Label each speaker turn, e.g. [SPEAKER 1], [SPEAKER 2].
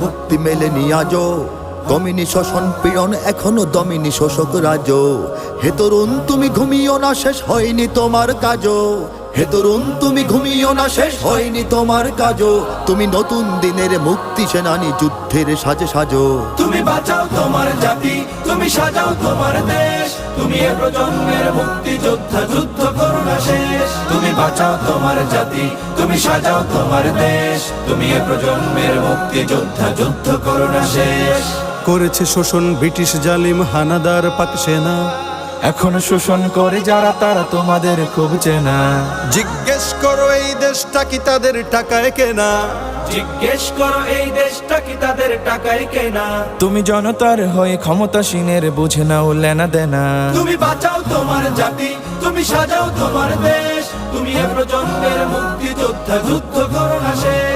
[SPEAKER 1] মুক্তি মেলেনি আজও, দমিনী শোষণ পীড়ন এখনো দমিনী শোষক রাজ। হে তরুণ তুমি ঘুমিও না, শেষ হয়নি তোমার কাজও। হে তরুণ তুমি ঘুমিও না, শেষ হয়নি তোমার কাজও। তুমি নতুন দিনের মুক্তি সেনানী, যুদ্ধের সাজে সাজো।
[SPEAKER 2] তুমি বাঁচাও তোমার জাতি, তুমি সাজাও তোমার দেশ। তুমি এ প্রজন্মের মুক্তি যোদ্ধা, যুদ্ধ করো না শেষ। তুমি বাঁচাও তোমার জাতি, তুমি সাজাও তোমার দেশ। তুমি এ প্রজন্মের মুক্তি যোদ্ধা, যুদ্ধ করো না শেষ।
[SPEAKER 3] করেছে শোষণ ব্রিটিশ জালিম হানাদার পাক সেনা,
[SPEAKER 2] এখনো শোষণ করে যারা তারা তোমাদের খুব চেনা।
[SPEAKER 3] জিজ্ঞেস করো এই দেশটা কি তাদের টাকায় কেনা।
[SPEAKER 2] জিজ্ঞেস করো এই দেশটা কি তাদের টাকায় কেনা। তুমি জনতার হয়ে ক্ষমতাসীনের বুঝে নাও লেনা দেনা। তুমি বাঁচাও তোমার জাতি, তুমি সাজাও তোমার দেশ। তুমি এ প্রজন্মের মুক্তি যোদ্ধা, যুদ্ধ করো না শেষ।